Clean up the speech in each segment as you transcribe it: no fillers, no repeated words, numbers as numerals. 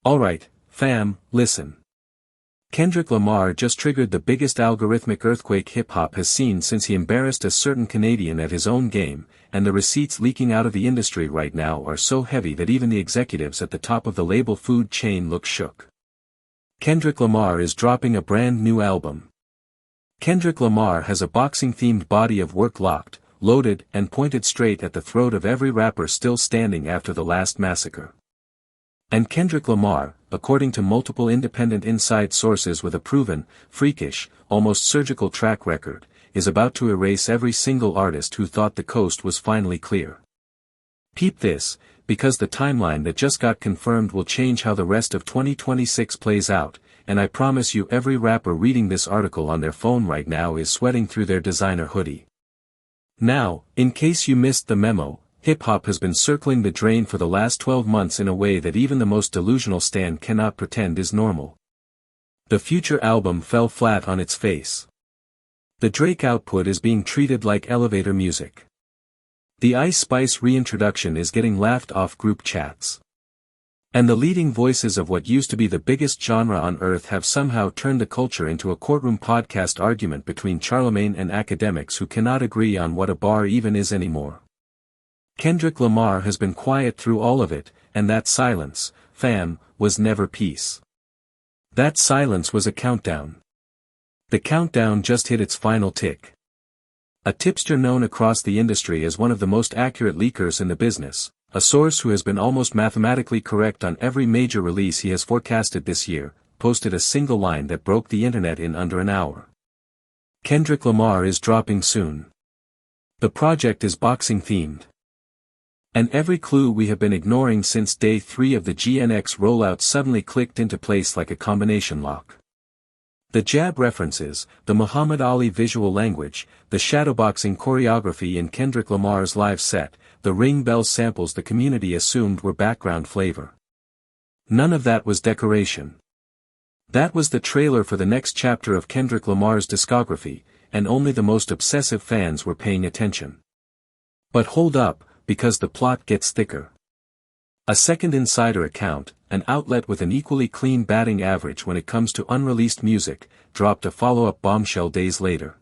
Alright, fam, listen. Kendrick Lamar just triggered the biggest algorithmic earthquake hip-hop has seen since he embarrassed a certain Canadian at his own game, and the receipts leaking out of the industry right now are so heavy that even the executives at the top of the label food chain look shook. Kendrick Lamar is dropping a brand new album. Kendrick Lamar has a boxing-themed body of work locked, loaded, and pointed straight at the throat of every rapper still standing after the last massacre. And Kendrick Lamar, according to multiple independent inside sources with a proven, freakish, almost surgical track record, is about to erase every single artist who thought the coast was finally clear. Peep this, because the timeline that just got confirmed will change how the rest of 2026 plays out, and I promise you every rapper reading this article on their phone right now is sweating through their designer hoodie. Now, in case you missed the memo, hip-hop has been circling the drain for the last 12 months in a way that even the most delusional stan cannot pretend is normal. The Future album fell flat on its face. The Drake output is being treated like elevator music. The Ice Spice reintroduction is getting laughed off group chats. And the leading voices of what used to be the biggest genre on earth have somehow turned the culture into a courtroom podcast argument between Charlemagne and academics who cannot agree on what a bar even is anymore. Kendrick Lamar has been quiet through all of it, and that silence, fam, was never peace. That silence was a countdown. The countdown just hit its final tick. A tipster known across the industry as one of the most accurate leakers in the business, a source who has been almost mathematically correct on every major release he has forecasted this year, posted a single line that broke the internet in under an hour. Kendrick Lamar is dropping soon. The project is boxing themed. And every clue we have been ignoring since day 3 of the GNX rollout suddenly clicked into place like a combination lock. The jab references, the Muhammad Ali visual language, the shadowboxing choreography in Kendrick Lamar's live set, the ring bell samples the community assumed were background flavor. None of that was decoration. That was the trailer for the next chapter of Kendrick Lamar's discography, and only the most obsessive fans were paying attention. But hold up, because the plot gets thicker. A second insider account, an outlet with an equally clean batting average when it comes to unreleased music, dropped a follow-up bombshell days later.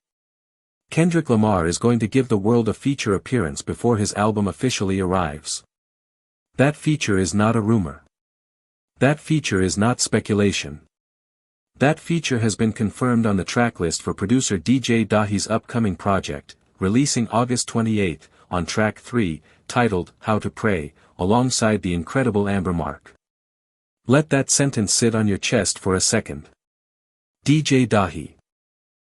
Kendrick Lamar is going to give the world a feature appearance before his album officially arrives. That feature is not a rumor. That feature is not speculation. That feature has been confirmed on the tracklist for producer DJ Dahi's upcoming project, releasing August 28, on track 3, titled How to Pray, alongside the incredible Amber Mark. Let that sentence sit on your chest for a second. DJ Dahi.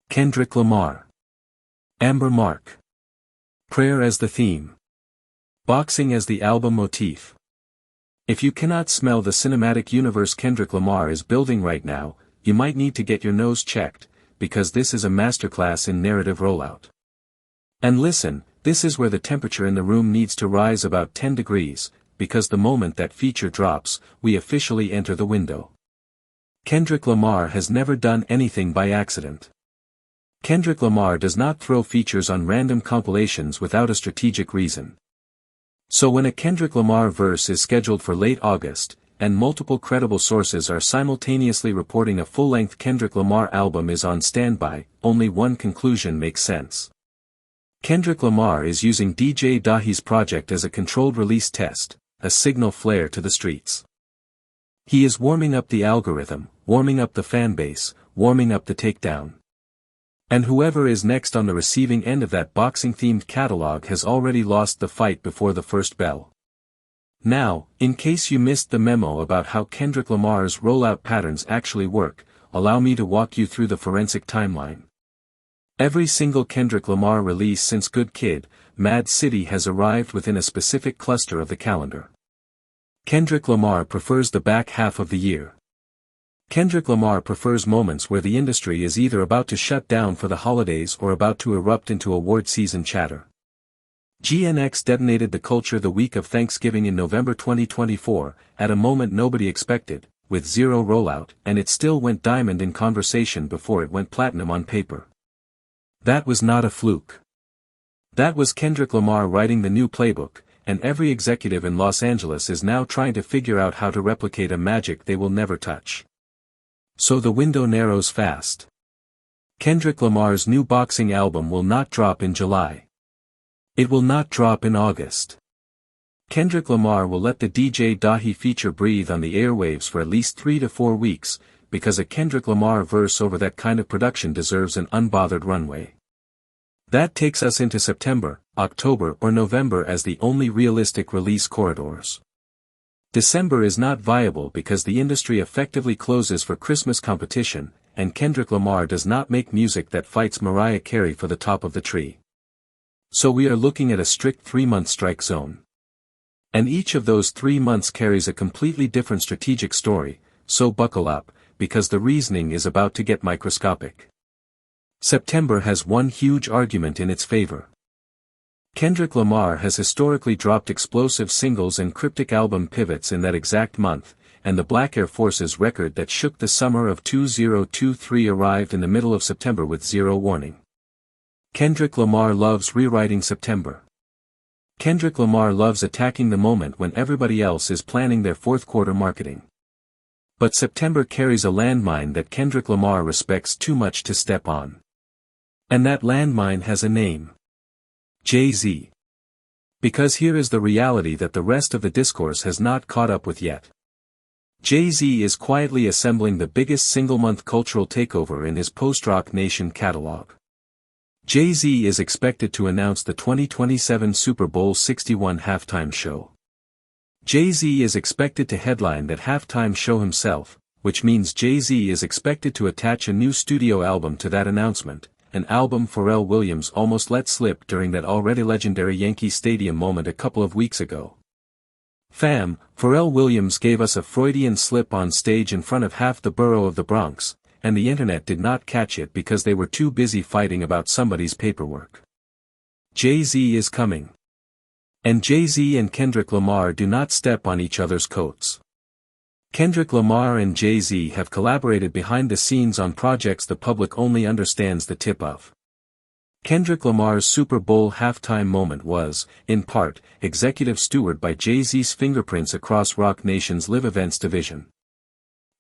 Kendrick Lamar. Amber Mark. Prayer as the theme. Boxing as the album motif. If you cannot smell the cinematic universe Kendrick Lamar is building right now, you might need to get your nose checked, because this is a masterclass in narrative rollout. And listen, this is where the temperature in the room needs to rise about 10 degrees, because the moment that feature drops, we officially enter the window. Kendrick Lamar has never done anything by accident. Kendrick Lamar does not throw features on random compilations without a strategic reason. So when a Kendrick Lamar verse is scheduled for late August, and multiple credible sources are simultaneously reporting a full-length Kendrick Lamar album is on standby, only one conclusion makes sense. Kendrick Lamar is using DJ Dahi's project as a controlled release test, a signal flare to the streets. He is warming up the algorithm, warming up the fanbase, warming up the takedown. And whoever is next on the receiving end of that boxing-themed catalog has already lost the fight before the first bell. Now, in case you missed the memo about how Kendrick Lamar's rollout patterns actually work, allow me to walk you through the forensic timeline. Every single Kendrick Lamar release since Good Kid, Mad City has arrived within a specific cluster of the calendar. Kendrick Lamar prefers the back half of the year. Kendrick Lamar prefers moments where the industry is either about to shut down for the holidays or about to erupt into award season chatter. GNX detonated the culture the week of Thanksgiving in November 2024, at a moment nobody expected, with zero rollout, and it still went diamond in conversation before it went platinum on paper. That was not a fluke. That was Kendrick Lamar writing the new playbook, and every executive in Los Angeles is now trying to figure out how to replicate a magic they will never touch. So the window narrows fast. Kendrick Lamar's new boxing album will not drop in July. It will not drop in August. Kendrick Lamar will let the DJ Dahi feature breathe on the airwaves for at least 3 to 4 weeks, because a Kendrick Lamar verse over that kind of production deserves an unbothered runway. That takes us into September, October or November as the only realistic release corridors. December is not viable because the industry effectively closes for Christmas competition, and Kendrick Lamar does not make music that fights Mariah Carey for the top of the tree. So we are looking at a strict 3-month strike zone. And each of those 3 months carries a completely different strategic story, so buckle up, because the reasoning is about to get microscopic. September has one huge argument in its favor. Kendrick Lamar has historically dropped explosive singles and cryptic album pivots in that exact month, and the Black Air Force's record that shook the summer of 2023 arrived in the middle of September with zero warning. Kendrick Lamar loves rewriting September. Kendrick Lamar loves attacking the moment when everybody else is planning their fourth quarter marketing. But September carries a landmine that Kendrick Lamar respects too much to step on. And that landmine has a name. Jay-Z. Because here is the reality that the rest of the discourse has not caught up with yet. Jay-Z is quietly assembling the biggest single-month cultural takeover in his post-Rock Nation catalog. Jay-Z is expected to announce the 2027 Super Bowl 61 halftime show. Jay-Z is expected to headline that halftime show himself, which means Jay-Z is expected to attach a new studio album to that announcement, an album Pharrell Williams almost let slip during that already legendary Yankee Stadium moment a couple of weeks ago. Fam, Pharrell Williams gave us a Freudian slip on stage in front of half the borough of the Bronx, and the internet did not catch it because they were too busy fighting about somebody's paperwork. Jay-Z is coming. And Jay-Z and Kendrick Lamar do not step on each other's coats. Kendrick Lamar and Jay-Z have collaborated behind the scenes on projects the public only understands the tip of. Kendrick Lamar's Super Bowl halftime moment was, in part, executive steward by Jay-Z's fingerprints across Rock Nation's live events division.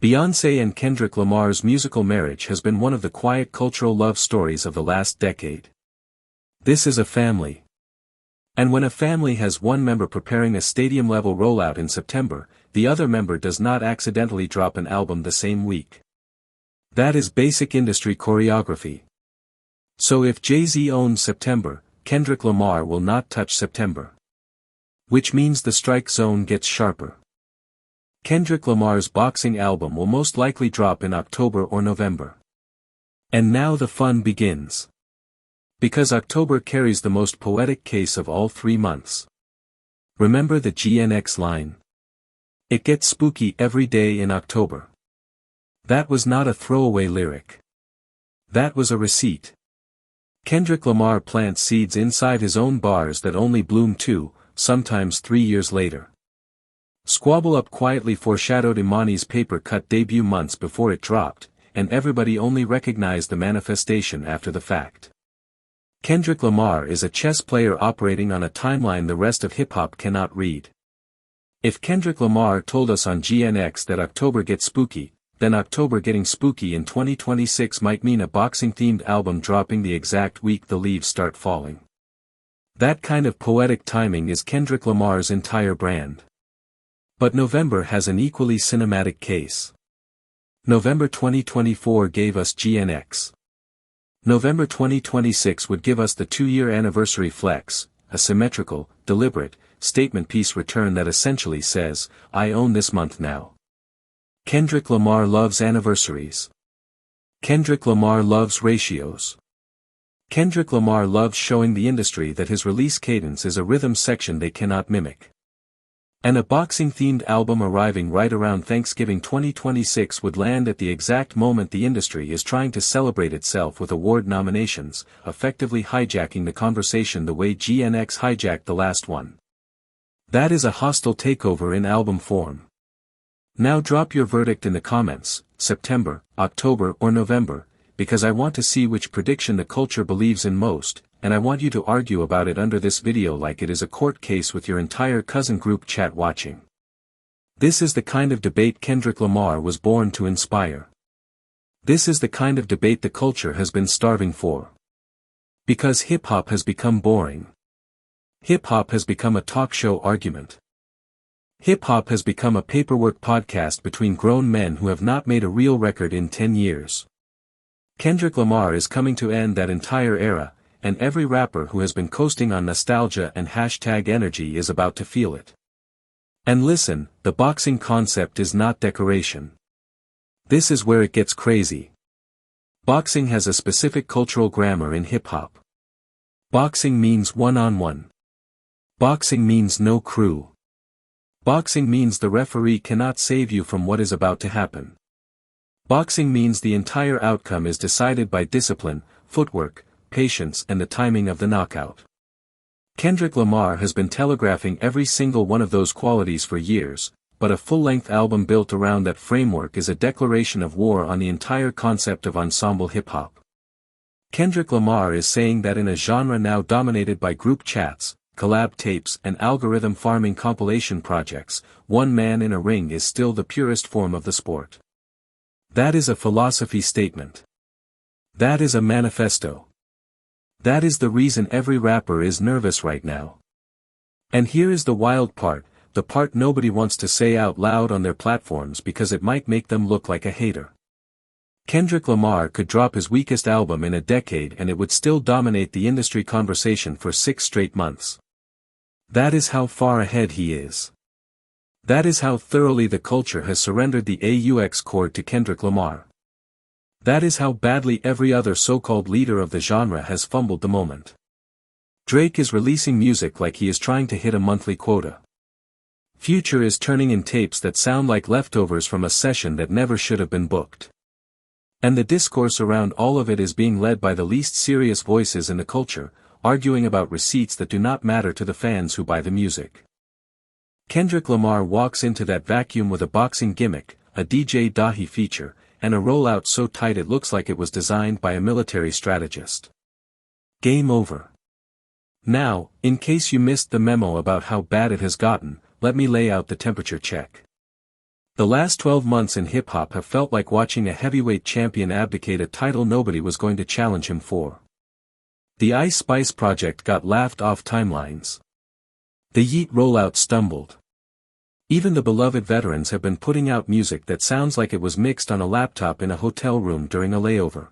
Beyoncé and Kendrick Lamar's musical marriage has been one of the quiet cultural love stories of the last decade. This is a family. And when a family has one member preparing a stadium-level rollout in September, the other member does not accidentally drop an album the same week. That is basic industry choreography. So if Jay-Z owns September, Kendrick Lamar will not touch September. Which means the strike zone gets sharper. Kendrick Lamar's boxing album will most likely drop in October or November. And now the fun begins. Because October carries the most poetic case of all 3 months. Remember the GNX line? It gets spooky every day in October. That was not a throwaway lyric. That was a receipt. Kendrick Lamar plants seeds inside his own bars that only bloom 2, sometimes 3 years later. Squabble Up quietly foreshadowed Imani's paper-cut debut months before it dropped, and everybody only recognized the manifestation after the fact. Kendrick Lamar is a chess player operating on a timeline the rest of hip-hop cannot read. If Kendrick Lamar told us on GNX that October gets spooky, then October getting spooky in 2026 might mean a boxing-themed album dropping the exact week the leaves start falling. That kind of poetic timing is Kendrick Lamar's entire brand. But November has an equally cinematic case. November 2024 gave us GNX. November 2026 would give us the 2-year anniversary flex, a symmetrical, deliberate, statement piece return that essentially says, I own this month now. Kendrick Lamar loves anniversaries. Kendrick Lamar loves ratios. Kendrick Lamar loves showing the industry that his release cadence is a rhythm section they cannot mimic. And a boxing-themed album arriving right around Thanksgiving 2026 would land at the exact moment the industry is trying to celebrate itself with award nominations, effectively hijacking the conversation the way GNX hijacked the last one. That is a hostile takeover in album form. Now drop your verdict in the comments, September, October or November, because I want to see which prediction the culture believes in most, and I want you to argue about it under this video like it is a court case with your entire cousin group chat watching. This is the kind of debate Kendrick Lamar was born to inspire. This is the kind of debate the culture has been starving for. Because hip-hop has become boring. Hip-hop has become a talk show argument. Hip-hop has become a paperwork podcast between grown men who have not made a real record in 10 years. Kendrick Lamar is coming to end that entire era, and every rapper who has been coasting on nostalgia and hashtag energy is about to feel it. And listen, the boxing concept is not decoration. This is where it gets crazy. Boxing has a specific cultural grammar in hip-hop. Boxing means one-on-one. Boxing means no crew. Boxing means the referee cannot save you from what is about to happen. Boxing means the entire outcome is decided by discipline, footwork, patience and the timing of the knockout. Kendrick Lamar has been telegraphing every single one of those qualities for years, but a full-length album built around that framework is a declaration of war on the entire concept of ensemble hip-hop. Kendrick Lamar is saying that in a genre now dominated by group chats, collab tapes and algorithm farming compilation projects, one man in a ring is still the purest form of the sport. That is a philosophy statement. That is a manifesto. That is the reason every rapper is nervous right now. And here is the wild part, the part nobody wants to say out loud on their platforms because it might make them look like a hater. Kendrick Lamar could drop his weakest album in a decade and it would still dominate the industry conversation for 6 straight months. That is how far ahead he is. That is how thoroughly the culture has surrendered the AUX chord to Kendrick Lamar. That is how badly every other so-called leader of the genre has fumbled the moment. Drake is releasing music like he is trying to hit a monthly quota. Future is turning in tapes that sound like leftovers from a session that never should have been booked. And the discourse around all of it is being led by the least serious voices in the culture, arguing about receipts that do not matter to the fans who buy the music. Kendrick Lamar walks into that vacuum with a boxing gimmick, a DJ Dahi feature, and a rollout so tight it looks like it was designed by a military strategist. Game over. Now, in case you missed the memo about how bad it has gotten, let me lay out the temperature check. The last 12 months in hip-hop have felt like watching a heavyweight champion abdicate a title nobody was going to challenge him for. The Ice Spice project got laughed off timelines. The Yeet rollout stumbled. Even the beloved veterans have been putting out music that sounds like it was mixed on a laptop in a hotel room during a layover.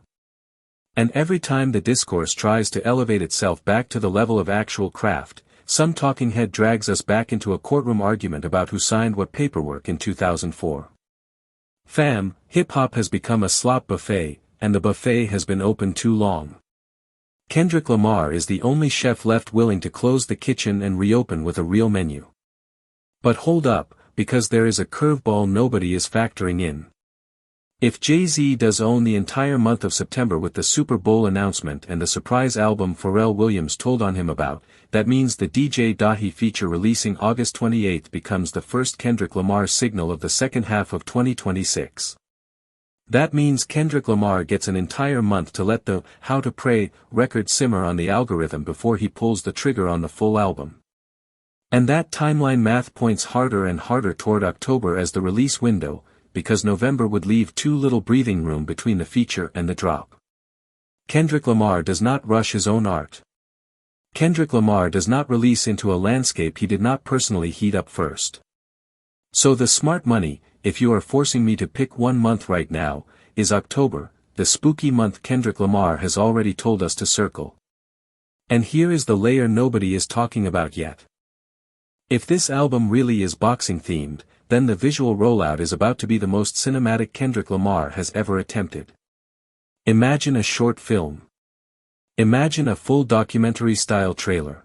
And every time the discourse tries to elevate itself back to the level of actual craft, some talking head drags us back into a courtroom argument about who signed what paperwork in 2004. Fam, hip-hop has become a slop buffet, and the buffet has been open too long. Kendrick Lamar is the only chef left willing to close the kitchen and reopen with a real menu. But hold up, because there is a curveball nobody is factoring in. If Jay-Z does own the entire month of September with the Super Bowl announcement and the surprise album Pharrell Williams told on him about, that means the DJ Dahi feature releasing August 28 becomes the first Kendrick Lamar signal of the second half of 2026. That means Kendrick Lamar gets an entire month to let the How to Pray record simmer on the algorithm before he pulls the trigger on the full album. And that timeline math points harder and harder toward October as the release window, because November would leave too little breathing room between the feature and the drop. Kendrick Lamar does not rush his own art. Kendrick Lamar does not release into a landscape he did not personally heat up first. So the smart money, if you are forcing me to pick one month right now, is October, the spooky month Kendrick Lamar has already told us to circle. And here is the layer nobody is talking about yet. If this album really is boxing themed, then the visual rollout is about to be the most cinematic Kendrick Lamar has ever attempted. Imagine a short film. Imagine a full documentary-style trailer.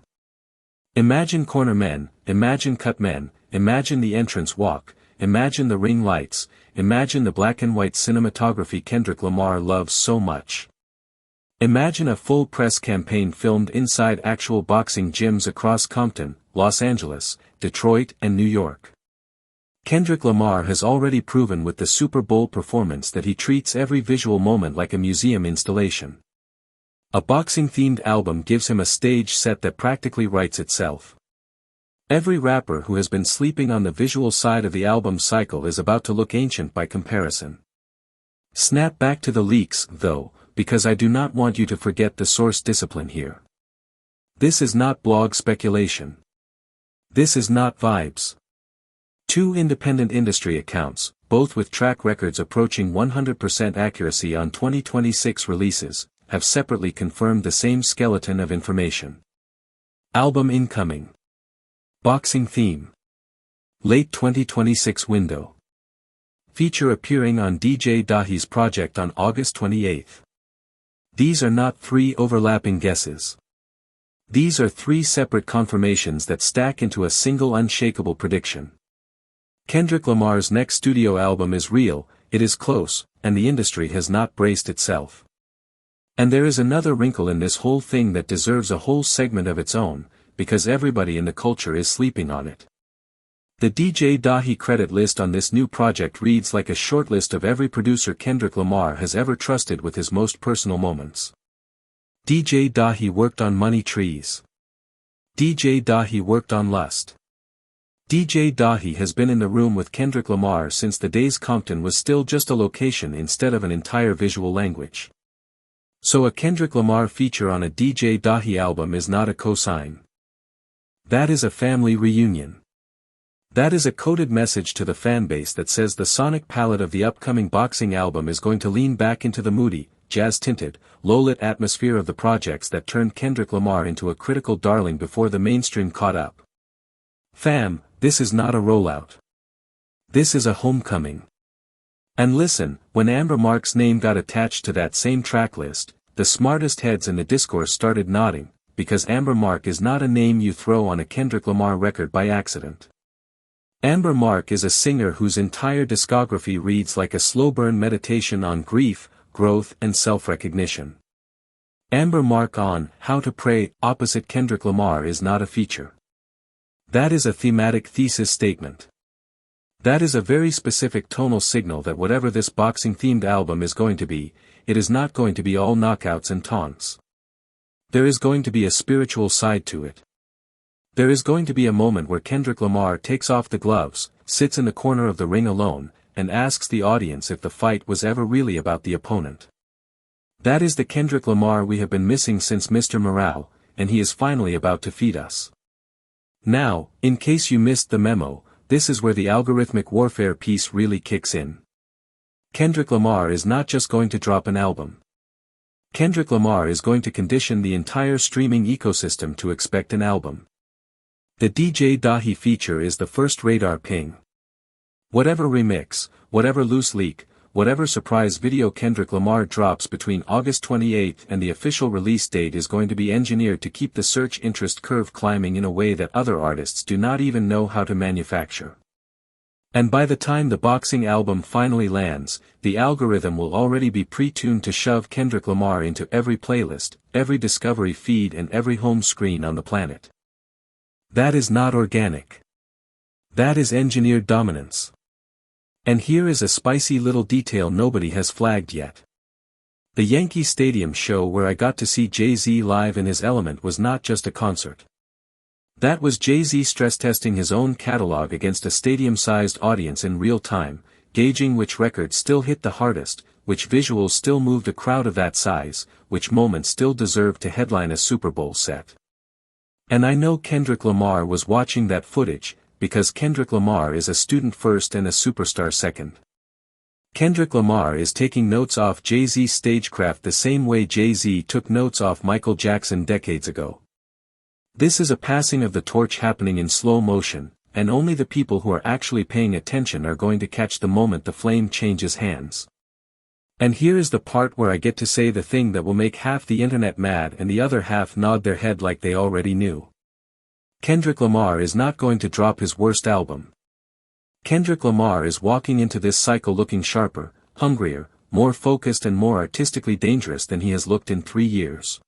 Imagine corner men, imagine cut men, imagine the entrance walk, imagine the ring lights, imagine the black and white cinematography Kendrick Lamar loves so much. Imagine a full press campaign filmed inside actual boxing gyms across Compton, Los Angeles, Detroit and New York. Kendrick Lamar has already proven with the Super Bowl performance that he treats every visual moment like a museum installation. A boxing-themed album gives him a stage set that practically writes itself. Every rapper who has been sleeping on the visual side of the album cycle is about to look ancient by comparison. Snap back to the leaks, though, because I do not want you to forget the source discipline here. This is not blog speculation. This is not vibes. Two independent industry accounts, both with track records approaching 100% accuracy on 2026 releases, have separately confirmed the same skeleton of information. Album incoming. Boxing theme. Late 2026 window. Feature appearing on DJ Dahi's project on August 28. These are not three overlapping guesses. These are three separate confirmations that stack into a single unshakable prediction. Kendrick Lamar's next studio album is real, it is close, and the industry has not braced itself. And there is another wrinkle in this whole thing that deserves a whole segment of its own, because everybody in the culture is sleeping on it. The DJ Dahi credit list on this new project reads like a short list of every producer Kendrick Lamar has ever trusted with his most personal moments. DJ Dahi worked on Money Trees. DJ Dahi worked on Lust. DJ Dahi has been in the room with Kendrick Lamar since the days Compton was still just a location instead of an entire visual language. So a Kendrick Lamar feature on a DJ Dahi album is not a cosign. That is a family reunion. That is a coded message to the fanbase that says the sonic palette of the upcoming boxing album is going to lean back into the moody, jazz-tinted, low-lit atmosphere of the projects that turned Kendrick Lamar into a critical darling before the mainstream caught up. Fam, this is not a rollout. This is a homecoming. And listen, when Amber Mark's name got attached to that same track list, the smartest heads in the discourse started nodding, because Amber Mark is not a name you throw on a Kendrick Lamar record by accident. Amber Mark is a singer whose entire discography reads like a slow-burn meditation on grief, growth and self-recognition. Amber Mark on How to Pray opposite Kendrick Lamar is not a feature. That is a thematic thesis statement. That is a very specific tonal signal that whatever this boxing-themed album is going to be, it is not going to be all knockouts and taunts. There is going to be a spiritual side to it. There is going to be a moment where Kendrick Lamar takes off the gloves, sits in the corner of the ring alone, and asks the audience if the fight was ever really about the opponent. That is the Kendrick Lamar we have been missing since Mr. Morale, and he is finally about to feed us. Now, in case you missed the memo, this is where the algorithmic warfare piece really kicks in. Kendrick Lamar is not just going to drop an album. Kendrick Lamar is going to condition the entire streaming ecosystem to expect an album. The DJ Dahi feature is the first radar ping. Whatever remix, whatever loose leak, whatever surprise video Kendrick Lamar drops between August 28 and the official release date is going to be engineered to keep the search interest curve climbing in a way that other artists do not even know how to manufacture. And by the time the boxing album finally lands, the algorithm will already be pre-tuned to shove Kendrick Lamar into every playlist, every discovery feed and every home screen on the planet. That is not organic. That is engineered dominance. And here is a spicy little detail nobody has flagged yet. The Yankee Stadium show where I got to see Jay-Z live in his element was not just a concert. That was Jay-Z stress-testing his own catalog against a stadium-sized audience in real time, gauging which records still hit the hardest, which visuals still moved a crowd of that size, which moments still deserved to headline a Super Bowl set. And I know Kendrick Lamar was watching that footage, because Kendrick Lamar is a student first and a superstar second. Kendrick Lamar is taking notes off Jay-Z's stagecraft the same way Jay-Z took notes off Michael Jackson decades ago. This is a passing of the torch happening in slow motion, and only the people who are actually paying attention are going to catch the moment the flame changes hands. And here is the part where I get to say the thing that will make half the internet mad and the other half nod their head like they already knew. Kendrick Lamar is not going to drop his worst album. Kendrick Lamar is walking into this cycle looking sharper, hungrier, more focused and more artistically dangerous than he has looked in 3 years.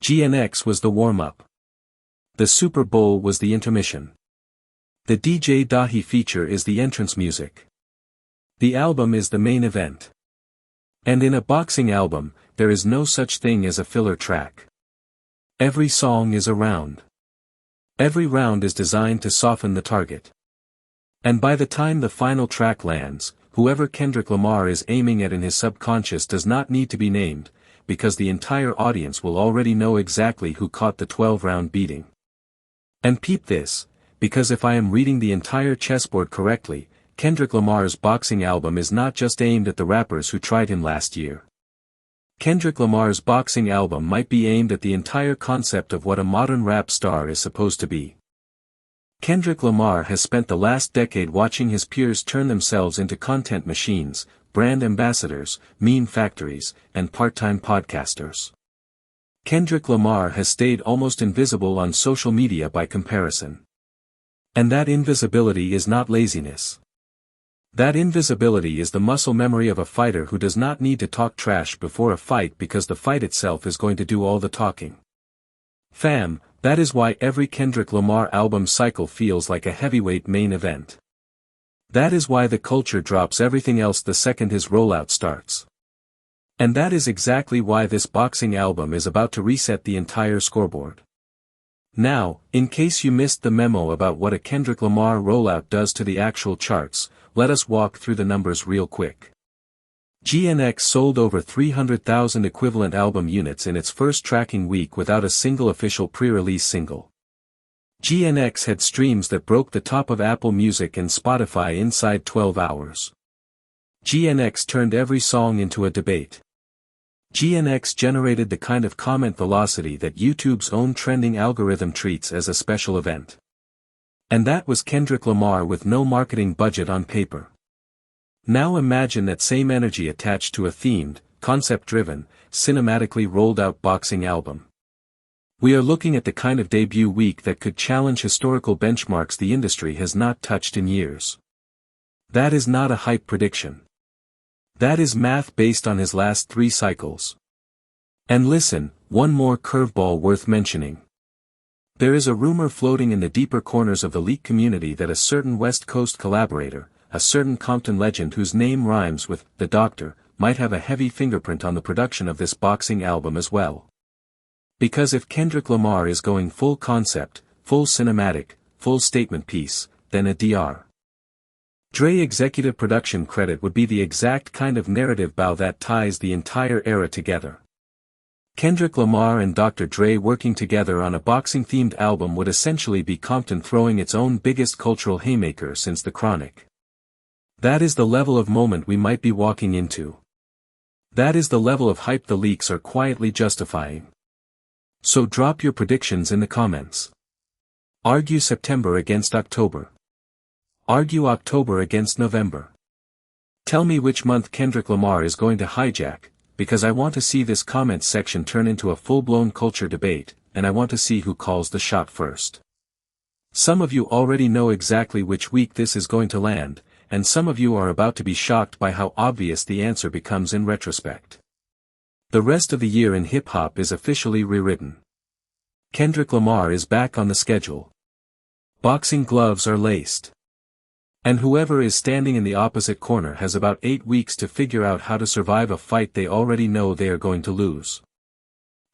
GNX was the warm-up. The Super Bowl was the intermission. The DJ Dahi feature is the entrance music. The album is the main event. And in a boxing album, there is no such thing as a filler track. Every song is a round. Every round is designed to soften the target. And by the time the final track lands, whoever Kendrick Lamar is aiming at in his subconscious does not need to be named, because the entire audience will already know exactly who caught the 12-round beating. And peep this, because if I am reading the entire chessboard correctly, Kendrick Lamar's boxing album is not just aimed at the rappers who tried him last year. Kendrick Lamar's boxing album might be aimed at the entire concept of what a modern rap star is supposed to be. Kendrick Lamar has spent the last decade watching his peers turn themselves into content machines, brand ambassadors, meme factories, and part-time podcasters. Kendrick Lamar has stayed almost invisible on social media by comparison. And that invisibility is not laziness. That invisibility is the muscle memory of a fighter who does not need to talk trash before a fight because the fight itself is going to do all the talking. Fam, that is why every Kendrick Lamar album cycle feels like a heavyweight main event. That is why the culture drops everything else the second his rollout starts. And that is exactly why this boxing album is about to reset the entire scoreboard. Now, in case you missed the memo about what a Kendrick Lamar rollout does to the actual charts, let us walk through the numbers real quick. GNX sold over 300,000 equivalent album units in its first tracking week without a single official pre-release single. GNX had streams that broke the top of Apple Music and Spotify inside 12 hours. GNX turned every song into a debate. GNX generated the kind of comment velocity that YouTube's own trending algorithm treats as a special event. And that was Kendrick Lamar with no marketing budget on paper. Now imagine that same energy attached to a themed, concept-driven, cinematically rolled-out boxing album. We are looking at the kind of debut week that could challenge historical benchmarks the industry has not touched in years. That is not a hype prediction. That is math based on his last 3 cycles. And listen, one more curveball worth mentioning. There is a rumor floating in the deeper corners of the leak community that a certain West Coast collaborator, a certain Compton legend whose name rhymes with The Doctor, might have a heavy fingerprint on the production of this boxing album as well. Because if Kendrick Lamar is going full concept, full cinematic, full statement piece, then a Dr. Dre executive production credit would be the exact kind of narrative bow that ties the entire era together. Kendrick Lamar and Dr. Dre working together on a boxing-themed album would essentially be Compton throwing its own biggest cultural haymaker since The Chronic. That is the level of moment we might be walking into. That is the level of hype the leaks are quietly justifying. So drop your predictions in the comments. Argue September against October. Argue October against November. Tell me which month Kendrick Lamar is going to hijack, because I want to see this comments section turn into a full-blown culture debate, and I want to see who calls the shot first. Some of you already know exactly which week this is going to land, and some of you are about to be shocked by how obvious the answer becomes in retrospect. The rest of the year in hip-hop is officially rewritten. Kendrick Lamar is back on the schedule. Boxing gloves are laced. And whoever is standing in the opposite corner has about 8 weeks to figure out how to survive a fight they already know they are going to lose.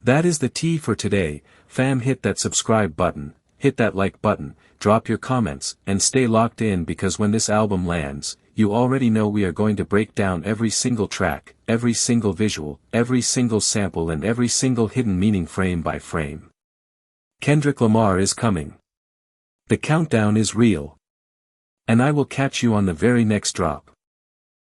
That is the tea for today, fam. Hit that subscribe button, hit that like button, drop your comments, and stay locked in because when this album lands, you already know we are going to break down every single track, every single visual, every single sample and every single hidden meaning frame by frame. Kendrick Lamar is coming. The countdown is real. And I will catch you on the very next drop.